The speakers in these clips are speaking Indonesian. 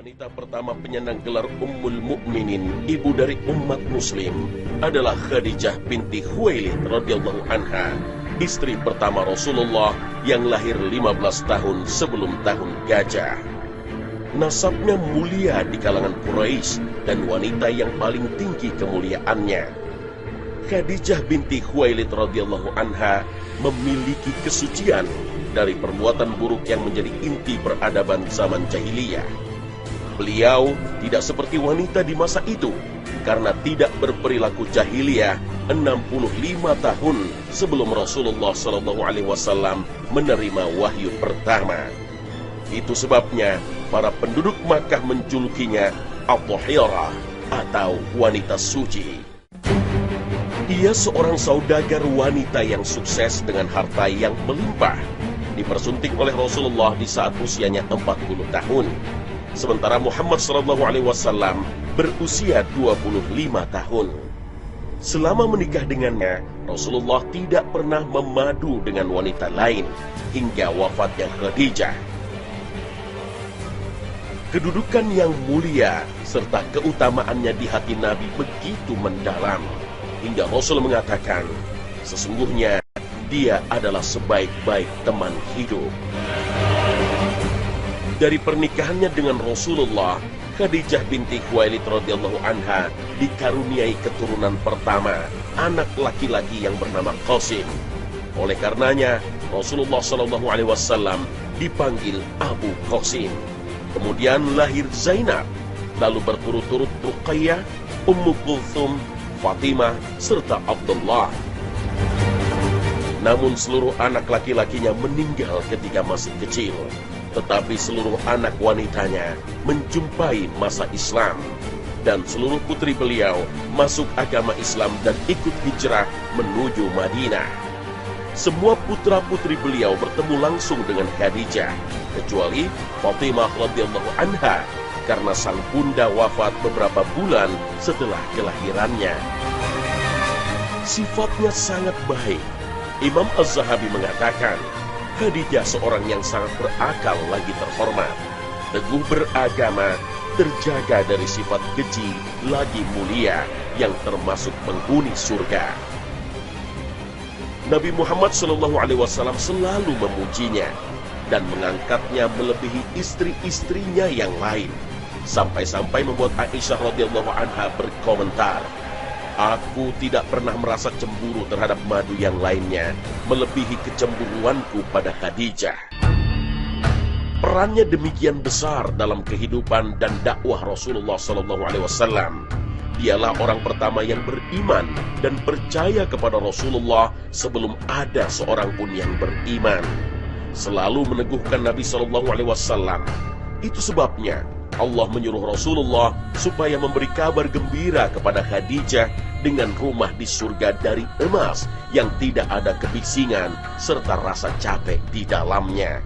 Wanita pertama penyandang gelar Ummul Mukminin, ibu dari umat muslim, adalah Khadijah binti Khuwailid radhiyallahu anha, istri pertama Rasulullah yang lahir 15 tahun sebelum tahun gajah. Nasabnya mulia di kalangan Quraisy dan wanita yang paling tinggi kemuliaannya. Khadijah binti Khuwailid radhiyallahu anha memiliki kesucian dari perbuatan buruk yang menjadi inti peradaban zaman jahiliyah. Beliau tidak seperti wanita di masa itu karena tidak berperilaku jahiliyah 65 tahun sebelum Rasulullah SAW menerima wahyu pertama. Itu sebabnya para penduduk Makkah menjulukinya At-Tahirah atau wanita suci. Ia seorang saudagar wanita yang sukses dengan harta yang melimpah, dipersunting oleh Rasulullah di saat usianya 40 tahun. Sementara Muhammad SAW berusia 25 tahun. Selama menikah dengannya, Rasulullah tidak pernah memadu dengan wanita lain hingga wafatnya Khadijah. Kedudukan yang mulia serta keutamaannya di hati Nabi begitu mendalam, hingga Rasul mengatakan, sesungguhnya dia adalah sebaik-baik teman hidup. Dari pernikahannya dengan Rasulullah, Khadijah binti Khuwailid radhiyallahu anha dikaruniai keturunan pertama, anak laki-laki yang bernama Qasim. Oleh karenanya, Rasulullah SAW dipanggil Abu Qasim. Kemudian lahir Zainab, lalu berturut-turut Ruqayyah, Ummu Kulthum, Fatimah, serta Abdullah. Namun seluruh anak laki-lakinya meninggal ketika masih kecil. Tetapi seluruh anak wanitanya menjumpai masa Islam, dan seluruh putri beliau masuk agama Islam dan ikut hijrah menuju Madinah. Semua putra-putri beliau bertemu langsung dengan Khadijah, kecuali Fatimah radhiyallahu anha, karena sang bunda wafat beberapa bulan setelah kelahirannya. Sifatnya sangat baik. Imam Az-Zahabi mengatakan, Khadijah seorang yang sangat berakal lagi terhormat, teguh beragama, terjaga dari sifat keji lagi mulia yang termasuk penghuni surga. Nabi Muhammad SAW selalu memujinya dan mengangkatnya melebihi istri-istrinya yang lain, sampai-sampai membuat Aisyah radhiyallahu anha berkomentar, "Aku tidak pernah merasa cemburu terhadap madu yang lainnya melebihi kecemburuanku pada Khadijah." Perannya demikian besar dalam kehidupan dan dakwah Rasulullah SAW. Dialah orang pertama yang beriman dan percaya kepada Rasulullah sebelum ada seorang pun yang beriman. Selalu meneguhkan Nabi SAW. Itu sebabnya Allah menyuruh Rasulullah supaya memberi kabar gembira kepada Khadijah dengan rumah di surga dari emas yang tidak ada kebisingan serta rasa capek di dalamnya.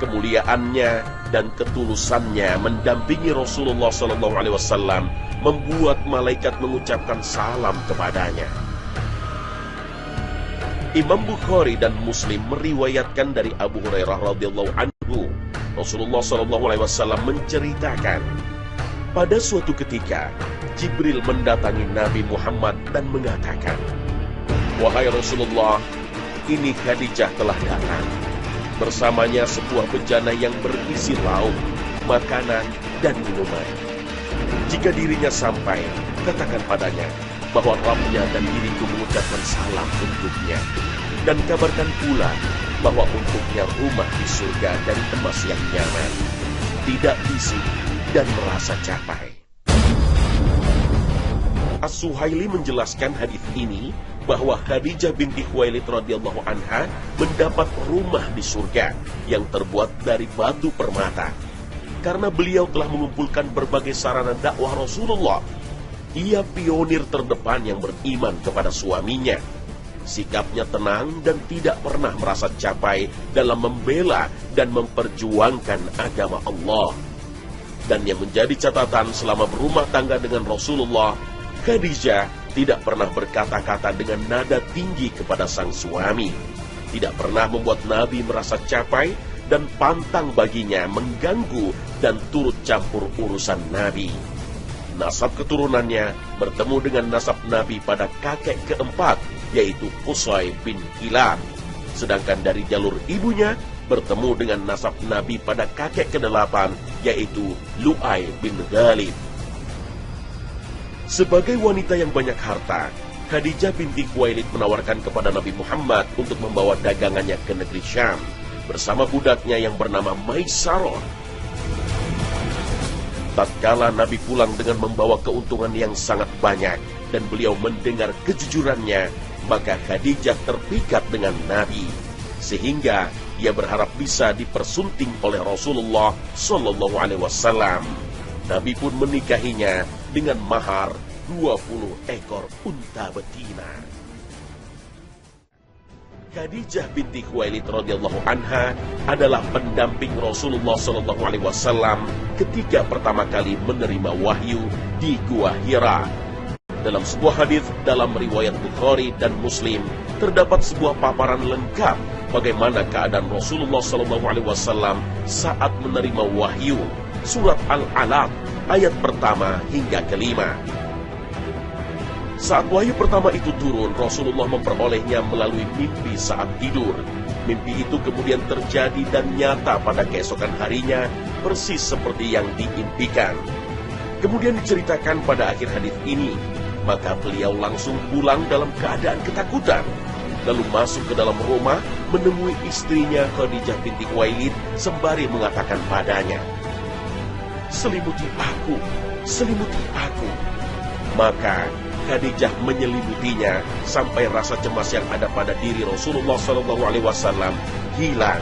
Kemuliaannya dan ketulusannya mendampingi Rasulullah SAW membuat malaikat mengucapkan salam kepadanya. Imam Bukhari dan Muslim meriwayatkan dari Abu Hurairah radhiyallahu anhu, Rasulullah SAW menceritakan, pada suatu ketika Jibril mendatangi Nabi Muhammad dan mengatakan, "Wahai Rasulullah, ini Khadijah telah datang. Bersamanya sebuah bejana yang berisi lauk, makanan, dan minuman. Jika dirinya sampai, katakan padanya bahwa Rabbnya dan diriku mengucapkan salam untuknya. Dan kabarkan pula bahwa untuknya rumah di surga dari emas yang nyaman, tidak bising dan merasa capai." As-Suhaili menjelaskan hadis ini bahwa Khadijah binti Khuwailid radhiyallahu anha mendapat rumah di surga yang terbuat dari batu permata. Karena beliau telah mengumpulkan berbagai sarana dakwah Rasulullah, ia pionir terdepan yang beriman kepada suaminya. Sikapnya tenang dan tidak pernah merasa capai dalam membela dan memperjuangkan agama Allah. Dan yang menjadi catatan selama berumah tangga dengan Rasulullah, Khadijah tidak pernah berkata-kata dengan nada tinggi kepada sang suami, tidak pernah membuat Nabi merasa capai, dan pantang baginya mengganggu dan turut campur urusan Nabi. Nasab keturunannya bertemu dengan nasab Nabi pada kakek keempat, yaitu Qusay bin Kilab. Sedangkan dari jalur ibunya bertemu dengan nasab Nabi pada kakek ke-8, yaitu Lu'ay bin Ghalib. Sebagai wanita yang banyak harta, Khadijah binti Khuwailid menawarkan kepada Nabi Muhammad untuk membawa dagangannya ke negeri Syam bersama budaknya yang bernama Maisarah. Tatkala Nabi pulang dengan membawa keuntungan yang sangat banyak dan beliau mendengar kejujurannya, maka Khadijah terpikat dengan Nabi, sehingga ia berharap bisa dipersunting oleh Rasulullah Shallallahu Alaihi Wasallam. Nabi pun menikahinya dengan mahar 20 ekor unta betina. Khadijah binti Khuwailid radhiyallahu anha adalah pendamping Rasulullah Shallallahu Alaihi Wasallam ketika pertama kali menerima wahyu di Gua Hira. Dalam sebuah hadis dalam riwayat Bukhari dan Muslim terdapat sebuah paparan lengkap bagaimana keadaan Rasulullah Shallallahu Alaihi Wasallam saat menerima wahyu surat Al-Alaq ayat pertama hingga kelima. Saat wahyu pertama itu turun, Rasulullah memperolehnya melalui mimpi saat tidur. Mimpi itu kemudian terjadi dan nyata pada keesokan harinya, persis seperti yang diimpikan. Kemudian diceritakan pada akhir hadis ini, maka beliau langsung pulang dalam keadaan ketakutan, lalu masuk ke dalam rumah menemui istrinya Khadijah binti Khuwailid sembari mengatakan padanya, "Selimuti aku, selimuti aku." Maka Khadijah menyelimutinya sampai rasa cemas yang ada pada diri Rasulullah SAW hilang.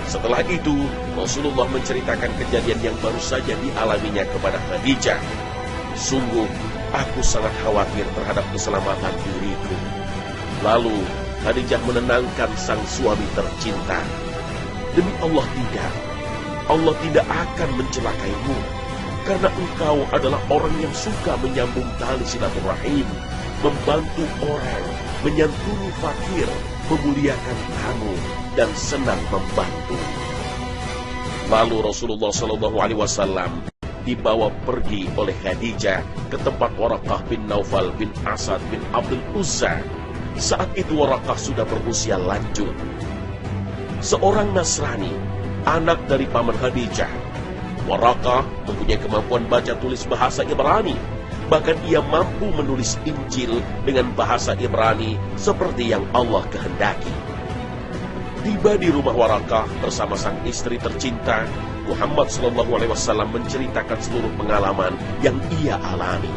Setelah itu, Rasulullah menceritakan kejadian yang baru saja dialaminya kepada Khadijah. "Sungguh, aku sangat khawatir terhadap keselamatan diriku." Lalu, Khadijah menenangkan sang suami tercinta. "Demi Allah tidak akan mencelakaimu. Karena engkau adalah orang yang suka menyambung tali silaturahim, membantu orang, menyantuni fakir, memuliakan tamu, dan senang membantu." Lalu Rasulullah SAW dibawa pergi oleh Khadijah ke tempat Waraqah bin Naufal bin Asad bin Abdul Uzza. Saat itu Waraqah sudah berusia lanjut. Seorang Nasrani, anak dari paman Khadijah. Waraqah mempunyai kemampuan baca tulis bahasa Ibrani. Bahkan ia mampu menulis Injil dengan bahasa Ibrani seperti yang Allah kehendaki. Tiba di rumah Waraqah bersama sang istri tercinta, Muhammad SAW menceritakan seluruh pengalaman yang ia alami.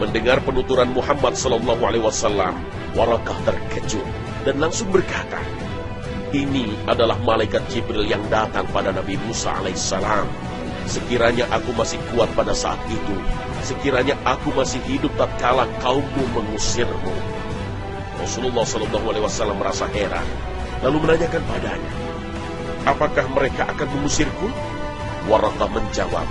Mendengar penuturan Muhammad SAW, Waraqah terkejut dan langsung berkata, "Ini adalah malaikat Jibril yang datang pada Nabi Musa alaihissalam. Sekiranya aku masih kuat pada saat itu, sekiranya aku masih hidup tatkala kaummu mengusirmu." Rasulullah SAW merasa heran, lalu menanyakan padanya, "Apakah mereka akan mengusirku?" Waraqah menjawab,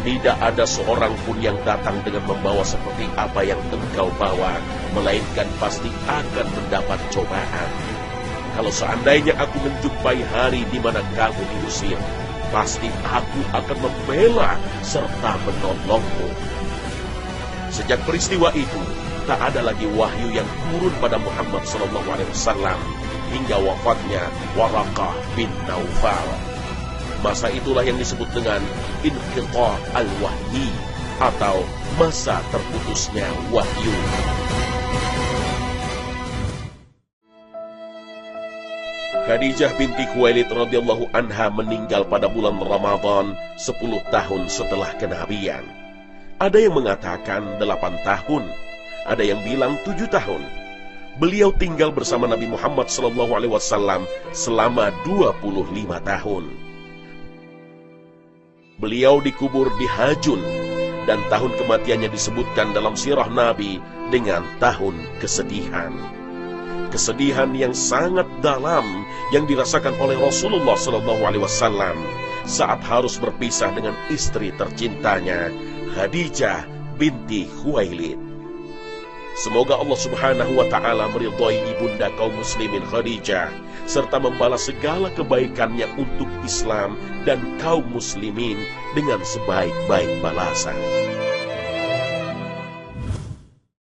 "Tidak ada seorang pun yang datang dengan membawa seperti apa yang engkau bawa, melainkan pasti akan mendapat cobaan. Kalau seandainya aku menjumpai hari di mana kamu diusir, pasti aku akan membela serta menolongmu." Sejak peristiwa itu, tak ada lagi wahyu yang turun pada Muhammad SAW hingga wafatnya Waraqah bin Naufal. Masa itulah yang disebut dengan inqita' al-wahyi atau masa terputusnya wahyu. Khadijah binti Khuwailid radhiyallahu anha meninggal pada bulan Ramadan 10 tahun setelah kenabian. Ada yang mengatakan 8 tahun, ada yang bilang 7 tahun. Beliau tinggal bersama Nabi Muhammad SAW selama 25 tahun. Beliau dikubur di Hajun, dan tahun kematiannya disebutkan dalam sirah Nabi dengan tahun kesedihan. Kesedihan yang sangat dalam yang dirasakan oleh Rasulullah SAW saat harus berpisah dengan istri tercintanya, Khadijah binti Khuwailid. Semoga Allah Subhanahu wa Ta'ala meridhai ibunda kaum muslimin Khadijah, serta membalas segala kebaikannya untuk Islam dan kaum muslimin dengan sebaik-baik balasan.